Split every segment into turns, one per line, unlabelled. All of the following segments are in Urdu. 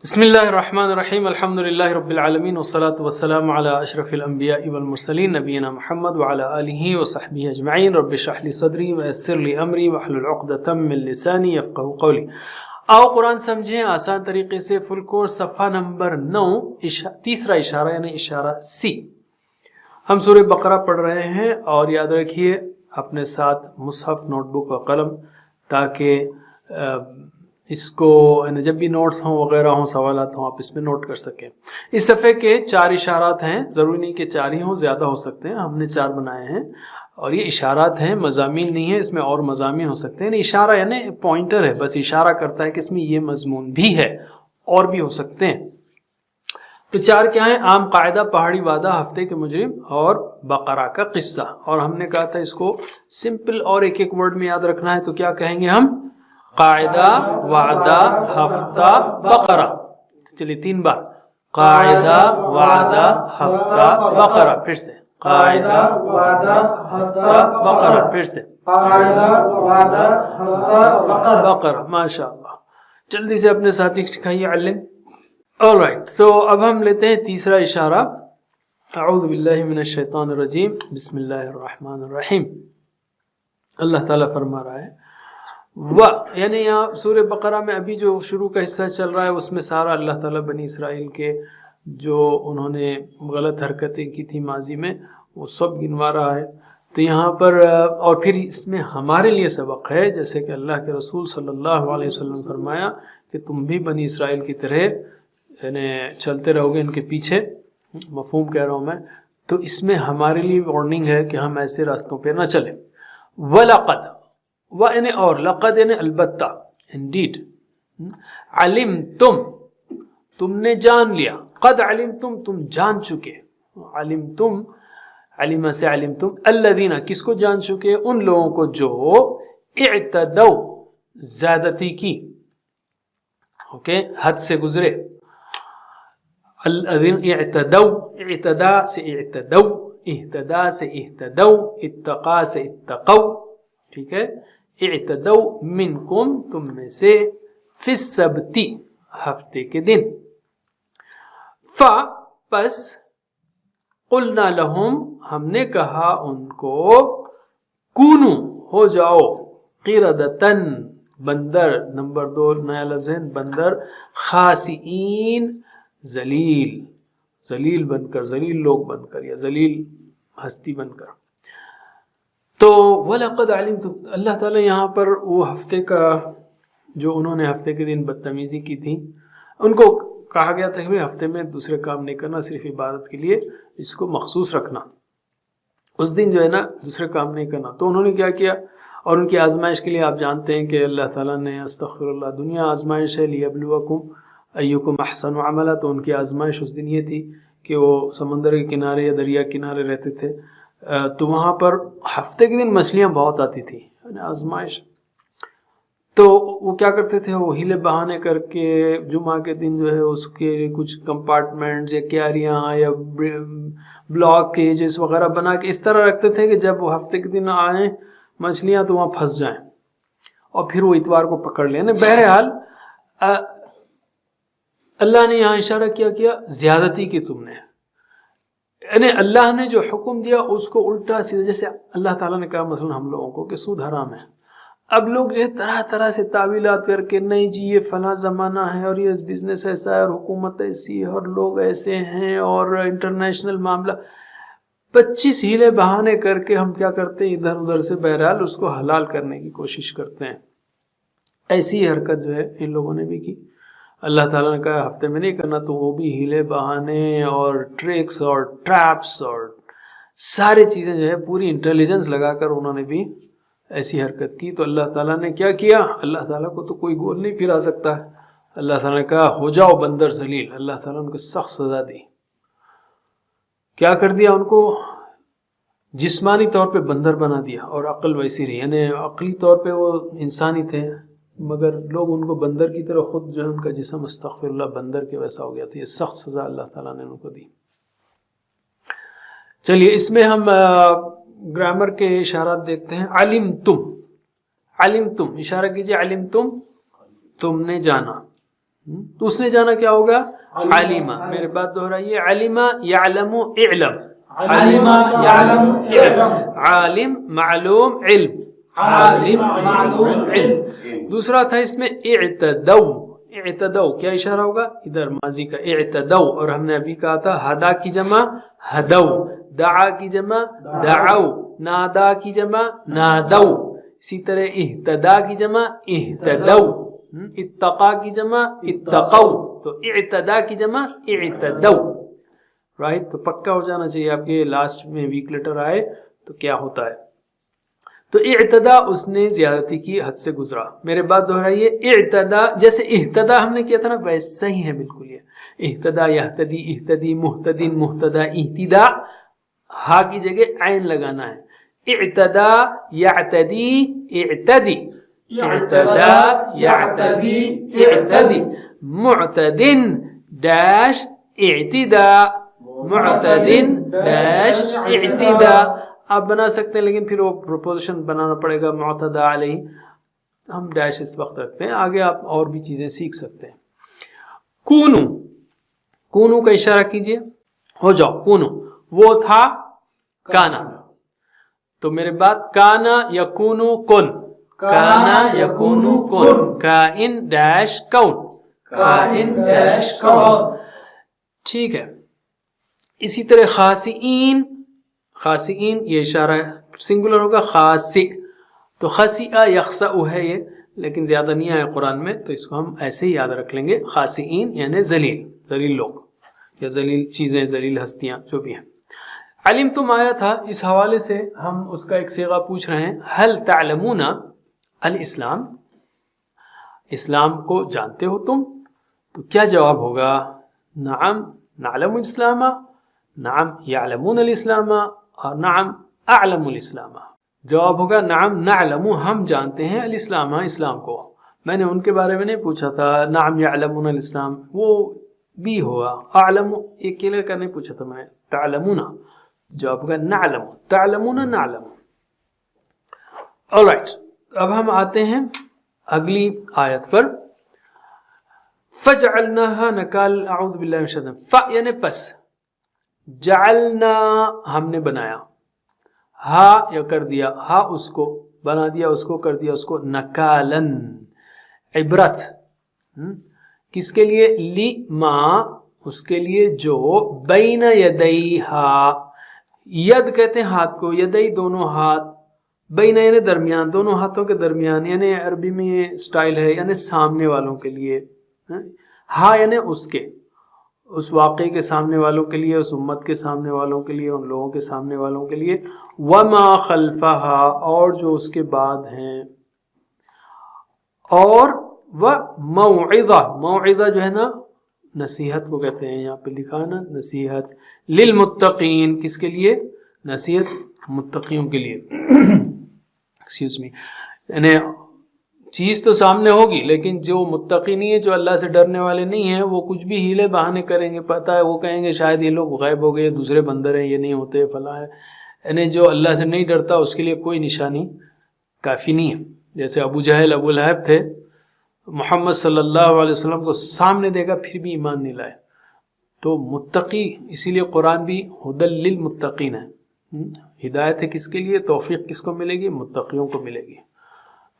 بسم اللہ الرحمن الرحیم الحمد للہ رب العالمین والصلاة والسلام علی اشرف الانبیاء والمرسلین نبینا محمد وعلی آلہ وصحبہ اجمعین رب اشرح لی صدری ویسر لی امری واحلل عقدۃ من لسانی یفقہوا قولی۔ آؤ قرآن سمجھیں آسان طریقے سے، فل کورس صفحہ نمبر 9 تیسرا اشارہ یعنی اشارہ سی۔ ہم سورہ بقرہ پڑھ رہے ہیں اور یاد رکھیے اپنے ساتھ مصحف، نوٹ بک اور قلم، تاکہ اس کو جب بھی نوٹس ہوں وغیرہ ہوں، سوالات ہوں، آپ اس میں نوٹ کر سکیں۔ اس صفحے کے 4 اشارات ہیں، ضروری نہیں کہ 4 ہی ہوں، زیادہ ہو سکتے ہیں، ہم نے 4 بنائے ہیں اور یہ اشارات ہیں، مضامین نہیں ہیں، اس میں اور مضامین ہو سکتے ہیں۔ اشارہ یعنی پوائنٹر ہے، بس اشارہ کرتا ہے کہ اس میں یہ مضمون بھی ہے، اور بھی ہو سکتے ہیں۔ تو 4 کیا ہیں؟ عام قاعدہ، پہاڑی وعدہ، ہفتے کے مجرم اور بقرہ کا قصہ۔ اور ہم نے کہا تھا اس کو سمپل اور ایک ورڈ میں یاد رکھنا ہے، تو کیا کہیں گے ہم؟ قاعدہ، وعدہ، ہفتہ، بقرہ۔ چلیے 3 بار، قاعدہ، وعدہ، ہفتہ، بقرہ۔ پھر سے قاعدہ، وعدہ، ہفتہ، بقرہ۔ پھر سے قاعدہ، وعدہ، ہفتہ، بقرہ۔ ماشاء اللہ، جلدی سے اپنے ساتھی سکھائیے، علم۔ alright، تو اب ہم لیتے ہیں تیسرا اشارہ۔ اعوذ باللہ من الشیطان الرجیم، بسم اللہ الرحمن الرحیم۔ اللہ تعالیٰ فرما رہا ہے یعنی یہاں سورہ بقرہ میں ابھی جو شروع کا حصہ چل رہا ہے اس میں سارا اللہ تعالیٰ بنی اسرائیل کے جو انہوں نے غلط حرکتیں کی تھی ماضی میں وہ سب گنوا رہا ہے۔ تو یہاں پر اور پھر اس میں ہمارے لیے سبق ہے، جیسے کہ اللہ کے رسول صلی اللہ علیہ وسلم فرمایا کہ تم بھی بنی اسرائیل کی طرح یعنی چلتے رہو گے ان کے پیچھے، مفہوم کہہ رہا ہوں میں۔ تو اس میں ہمارے لیے وارننگ ہے کہ ہم ایسے راستوں پہ نہ چلیں۔ وَلَقَدْ، یعنی اور، لقد یعنی البتہ، انڈیڈ، علمتم تم نے جان لیا، قد علمتم تم جان چکے، علمتم، علم سے علمتم، الذین کس کو جان چکے؟ ان لوگوں کو جو اعتدوا زیادتی کی، اوکے، حد سے گزرے۔ الذین اعتدوا، اعتدا سے اعتدوا، اہتدا سے اہتدوا، اتقا سے اتقوا، ٹھیک ہے۔ اعتدوا منکم تم میں سے، فی السبت ہفتے کے دن، پس قلنا لہم ہم نے کہا ان کو، کونو ہو جاؤ، قردتن بندر، نمبر 2 نیا لفظ ہے بندر، خاسئین ذلیل، ذلیل بن کر، ذلیل لوگ بن کر یا ذلیل ہستی بن کر۔ تو وَلَقَدْ عَلِمْتُمْ، اللہ تعالیٰ یہاں پر وہ ہفتے کا جو انہوں نے ہفتے کے دن بدتمیزی کی تھی، ان کو کہا گیا تھا کہ ہفتے میں دوسرے کام نہیں کرنا، صرف عبادت کے لیے اس کو مخصوص رکھنا، اس دن جو ہے نا دوسرے کام نہیں کرنا۔ تو انہوں نے کیا کیا؟ اور ان کی آزمائش کے لیے آپ جانتے ہیں کہ اللہ تعالیٰ نے، استغفر اللہ، دنیا آزمائش ہے، لِيَبْلُوَكُمْ أَيُّكُمْ أَحْسَنُ عَمَلًا، تو ان کی آزمائش اس دن یہ تھی کہ وہ سمندر کے کنارے یا دریا کنارے رہتے تھے، تو وہاں پر ہفتے کے دن مچھلیاں بہت آتی تھی، یعنی آزمائش۔ تو وہ کیا کرتے تھے؟ وہ ہیلے بہانے کر کے جمعہ کے دن جو ہے اس کے کچھ کمپارٹمنٹس یا کیاریاں یا بلاک کیجز وغیرہ بنا کے اس طرح رکھتے تھے کہ جب وہ ہفتے کے دن آئیں مچھلیاں تو وہاں پھنس جائیں اور پھر وہ اتوار کو پکڑ لیں۔ یعنی بہرحال اللہ نے یہاں اشارہ کیا زیادتی کی تم نے، یعنی اللہ نے جو حکم دیا اس کو الٹا سیدھا، جیسے اللہ تعالیٰ نے کہا مثلا ہم لوگوں کو کہ سود حرام ہے، اب لوگ جو ہے طرح طرح سے تعویلات کر کے، نہیں جی یہ فلاں زمانہ ہے اور یہ بزنس ایسا ہے اور حکومت ایسی ہے اور لوگ ایسے ہیں اور انٹرنیشنل معاملہ، 25 ہیلے بہانے کر کے ہم کیا کرتے ہیں؟ ادھر ادھر سے بہرحال اس کو حلال کرنے کی کوشش کرتے ہیں۔ ایسی حرکت جو ہے ان لوگوں نے بھی کی۔ اللہ تعالیٰ نے کہا ہفتے میں نہیں کرنا، تو وہ بھی ہیلے بہانے اور ٹرکس اور ٹریپس اور ساری چیزیں جو ہے پوری انٹیلیجنس لگا کر انہوں نے بھی ایسی حرکت کی۔ تو اللہ تعالیٰ نے کیا کیا؟ اللہ تعالیٰ کو تو کوئی گول نہیں پھرا سکتا ہے۔ اللہ تعالیٰ نے کہا ہو جاؤ بندر ذلیل، اللہ تعالیٰ نے ان کو سخت سزا دی۔ کیا کر دیا؟ ان کو جسمانی طور پہ بندر بنا دیا اور عقل ویسی رہی، یعنی عقلی طور پہ وہ انسانی تھے مگر لوگ ان کو بندر کی طرح، خود جو ہے ان کا جسم استغفر اللہ بندر کے ویسا ہو گیا تھا۔ یہ سخت سزا اللہ تعالیٰ نے ان کو دی۔ چلیے اس میں ہم گرامر کے اشارات دیکھتے ہیں۔ علمتم، علمتم اشارہ کیجئے، علمتم تم نے جانا، تو اس نے جانا کیا ہوگا؟ علیما. میرے بات دہرائیے. علیما یعلم اعلم. علیما یعلم اعلم. عالم معلوم علم. عالم معلوم علم. دوسرا تھا اس میں اعتدو. اعتدو کیا اشارہ ہوگا؟ ادھر ماضی کا اعتدو. اور ہم نے ابھی کہا تھا ہدا کی جمع ہدو، دعا کی جمع دعو، نادا کی جمع نادو. اسی طرح اہتدا کی جمع اہتدو، اتقا کی جمع اتقو. تو اعتدا کی جمع اعتدو. رائٹ. تو پکا ہو جانا چاہیے آپ کے لاسٹ میں ویک لیٹر آئے تو کیا ہوتا ہے. تو اعتدا اس نے زیادتی کی، حد سے گزرا. میرے بات دہرائیے. اعتدا جیسے اہتدا ہم نے کیا تھا نا، ویسا ہی ہے بالکل. یہ اہتدا یہتدی اہتدی محتدین محتدا اہتدا، ہا کی جگہ عین لگانا ہے. اعتدا یعتدی اعتدی، اعتدا یعتدی اعتدی. معتدن ڈیش اعتدا، معتدن ڈیش اعتدا. آپ بنا سکتے ہیں لیکن پھر وہ پروپوزیشن بنانا پڑے گا معتدا علیہ. ہم ڈیش اس وقت رکھتے ہیں، آگے آپ اور بھی چیزیں سیکھ سکتے ہیں. کونو، کونو کا اشارہ کیجئے. ہو جاؤ. کونو وہ تھا کانا. تو میرے بات کانا یکونو کن، کانا یکونو کن. کائن ڈیش کون، کائن ڈیش کون. ٹھیک ہے. اسی طرح خاسئین، خاسئین یہ اشارہ سنگولر ہوگا خاسئ. تو خسئ یخسأ ہے یہ، لیکن زیادہ نہیں آیا قرآن میں، تو اس کو ہم ایسے ہی یاد رکھ لیں گے. خاسئین یعنی ذلیل، ذلیل لوگ یا ذلیل چیزیں، ذلیل ہستیاں جو بھی ہیں. علمتم آیا تھا، اس حوالے سے ہم اس کا ایک صیغہ پوچھ رہے ہیں. هل تعلمون الاسلام، اسلام کو جانتے ہو تم؟ تو کیا جواب ہوگا؟ نعم نعلم الاسلام، نعم یعلمون الاسلام، اور نعم اعلم الاسلام. جواب ہوگا نعم نعلم، ہم جانتے ہیں الاسلام، اسلام کو. میں نے ان کے بارے میں نہیں پوچھا تھا نعم یعلمون الاسلام، وہ بھی ہوا. اعلم یہ کلیئر کرنے پوچھا تھا میں. تعلمون جواب ہوگا نعلم، تعلمون نعلم. آلرائٹ. اب ہم آتے ہیں اگلی آیت پر. فجعلناها نکال اعوذ باللہ من الشیطان. ف یعنی پس، جعلنا ہم نے بنایا، ہا یا کر دیا، ہا اس کو بنا دیا، اس کو کر دیا، اس کو نکالن عبرت. کس کے لیے؟ لما اس کے لیے جو بین یدیہا، ید کہتے ہیں ہاتھ کو، یدئی دونوں ہاتھ، بین یعنی درمیان، دونوں ہاتھوں کے درمیان، یعنی عربی میں یہ سٹائل ہے، یعنی سامنے والوں کے لیے. ہاں یعنی اس کے، اس واقعے کے سامنے والوں کے لیے، اس امت کے سامنے والوں کے لیے، ان لوگوں کے سامنے والوں کے لیے. وما خلفہا اور جو اس کے بعد ہیں. اور وموعظہ، موعظہ جو ہے نا نصیحت کو کہتے ہیں، یہاں پہ لکھا ہے نا نصیحت. للمتقین کس کے لیے؟ نصیحت متقیوں کے لیے. ایکسکیوز می، یعنی چیز تو سامنے ہوگی لیکن جو متقی نہیں ہے، جو اللہ سے ڈرنے والے نہیں ہیں، وہ کچھ بھی ہیلے بہانے کریں گے. پتہ ہے وہ کہیں گے شاید یہ لوگ غائب ہو گئے، دوسرے بندر ہیں، یہ نہیں ہوتے، فلاں ہے. یعنی جو اللہ سے نہیں ڈرتا اس کے لیے کوئی نشانی کافی نہیں ہے. جیسے ابو جہل، ابو لہب تھے، محمد صلی اللہ علیہ وسلم کو سامنے دیکھا پھر بھی ایمان نہیں لائے. تو متقی، اسی لیے قرآن بھی ہدی للمتقین ہے. ہدایت ہے کس کے لیے؟ توفیق کس کو ملے گی؟ متقیوں کو ملے گی.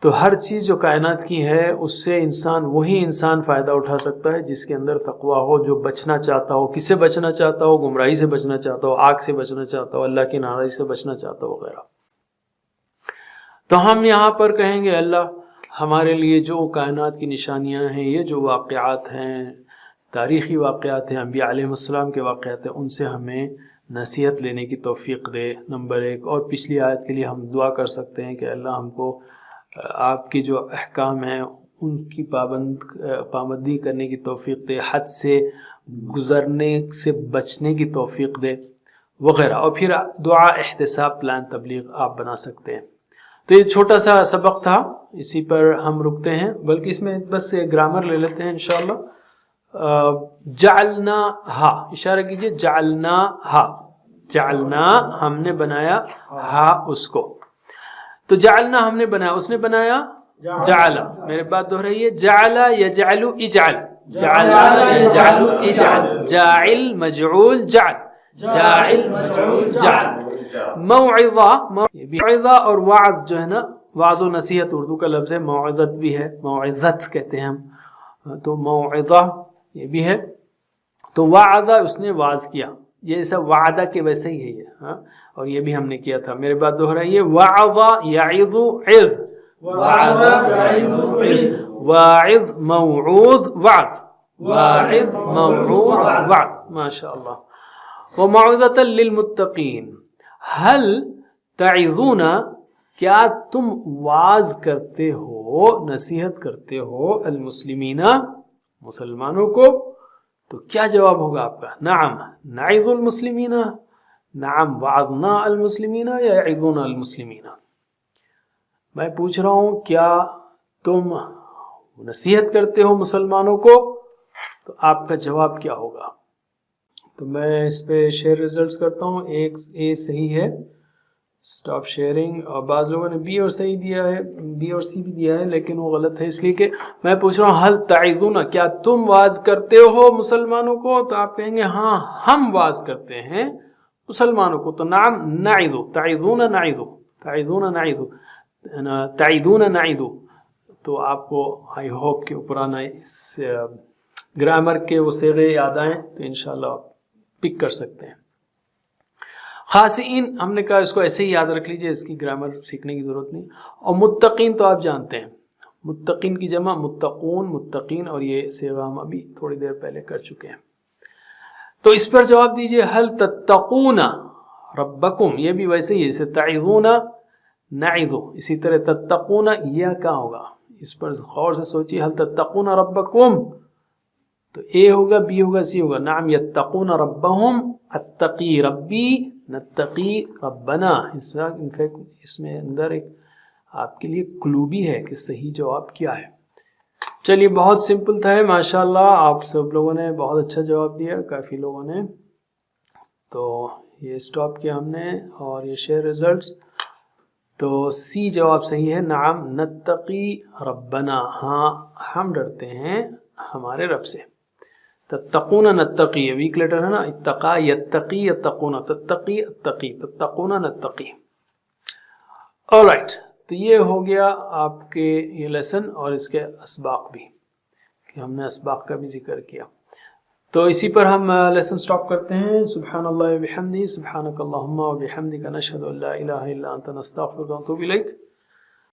تو ہر چیز جو کائنات کی ہے اس سے انسان، وہی انسان فائدہ اٹھا سکتا ہے جس کے اندر تقویٰ ہو، جو بچنا چاہتا ہو. کس سے بچنا چاہتا ہو؟ گمراہی سے بچنا چاہتا ہو، آگ سے بچنا چاہتا ہو، اللہ کی ناراضی سے بچنا چاہتا ہو وغیرہ. تو ہم یہاں پر کہیں گے اللہ ہمارے لیے جو کائنات کی نشانیاں ہیں، یہ جو واقعات ہیں، تاریخی واقعات ہیں، انبیاء علیہ السلام کے واقعات ہیں، ان سے ہمیں نصیحت لینے کی توفیق دے، نمبر ایک. اور پچھلی آیت کے لیے ہم دعا کر سکتے ہیں کہ اللہ ہم کو آپ کی جو احکام ہیں ان کی پابندی کرنے کی توفیق دے، حد سے گزرنے سے بچنے کی توفیق دے وغیرہ. اور پھر دعا، احتساب، پلان، تبلیغ آپ بنا سکتے ہیں. تو یہ چھوٹا سا سبق تھا، اسی پر ہم رکتے ہیں، بلکہ اس میں بس گرامر لے لیتے ہیں انشاءاللہ. جعلنا ہا، اشارہ کیجئے، جعلنا ہا، جعلنا ہم نے بنایا، ہا اس کو. تو جعلنا ہم نے بنایا، اس نے بنایا جعل. میرے بات دہرائیے، جعل یجعل اجعل، جعل يجعل اجعل جاعل مجعول جعل جاعل مجعول جعل موعظہ اور وعظ جو ہے نا وعظ و نصیحت اردو کا لفظ ہے موعظت بھی ہے موعظت کہتے ہیں ہم تو موعظہ یہ بھی ہے تو وعدہ اس نے واعظ کیا یہ ایسا وعدہ کے ویسے ہی ہے یہ ہاں اور یہ بھی ہم نے کیا تھا میرے بات دوہرائیے وعظ یعظ عظ واعظ موعوظ وعظ واعظ موعوظ وعظ ماشاء اللہ وموعظۃ للمتقین هل تعظون کیا تم واعظ کرتے ہو نصیحت کرتے ہو المسلمین مسلمانوں کو تو کیا جواب ہوگا آپ کا نعم نعظ المسلمین نعم وعظنا المسلمین یا یعظون المسلمین میں پوچھ رہا ہوں کیا تم نصیحت کرتے ہو مسلمانوں کو تو آپ کا جواب کیا ہوگا تو میں اس پہ شیئر ریزلٹس کرتا ہوں ایک اے صحیح ہے سٹاپ شیئرنگ اور بعض لوگوں نے بی اور صحیح دیا ہے بی اور سی بھی دیا ہے لیکن وہ غلط ہے اس لیے کہ میں پوچھ رہا ہوں حل تعظون کیا تم واعظ کرتے ہو مسلمانوں کو تو آپ کہیں گے ہاں ہم واعظ کرتے ہیں مسلمانوں کو تو نعم نعظ تعظون نعظ تعظون نعظ تعیدون نعید تو آپ کو آئی ہوپ کہ پرانا اس گرامر کے وہ صیغے یاد آئیں تو انشاءاللہ آپ پک کر سکتے ہیں خاسئین ہم نے کہا اس کو ایسے ہی یاد رکھ لیجئے اس کی گرامر سیکھنے کی ضرورت نہیں اور متقین تو آپ جانتے ہیں متقین کی جمع متقون متقین اور یہ صیغہ ہم ابھی تھوڑی دیر پہلے کر چکے ہیں تو اس پر جواب دیجئے حل تتقون ربکم یہ بھی ویسے ہی جیسے تعظون نعظ اسی طرح تتقون یہ کیا ہوگا اس پر غور سے سوچیے حل تتقون ربکم تو اے ہوگا بی ہوگا سی ہوگا نعم یتقون ربہم اتقی ربی نتقی ربنا اس میں اندر ایک آپ کے لیے کلو بھی ہے کہ صحیح جواب کیا ہے چلیے بہت سمپل تھا ماشاءاللہ آپ سب لوگوں نے بہت اچھا جواب دیا کافی لوگوں نے تو یہ اسٹاپ کیا ہم نے اور یہ شیئر ریزلٹس تو سی جواب صحیح ہے نعم نتقی ربنا ہاں ہم ڈرتے ہیں ہمارے رب سے تتقون نتقی ویک لیٹر ہے نا اتقا یتقی یتقون تتقی اتقی تتقون نتقی alright تو یہ ہو گیا آپ کے یہ لیسن اور اس کے اسباق بھی کہ ہم نے اسباق کا بھی ذکر کیا تو اسی پر ہم لیسن سٹاپ کرتے ہیں سبحان اللہ و بحمدہ سبحانک اللہم و بحمدک نشہد ان لا الہ الا انت نستغفرک و نتوب الیک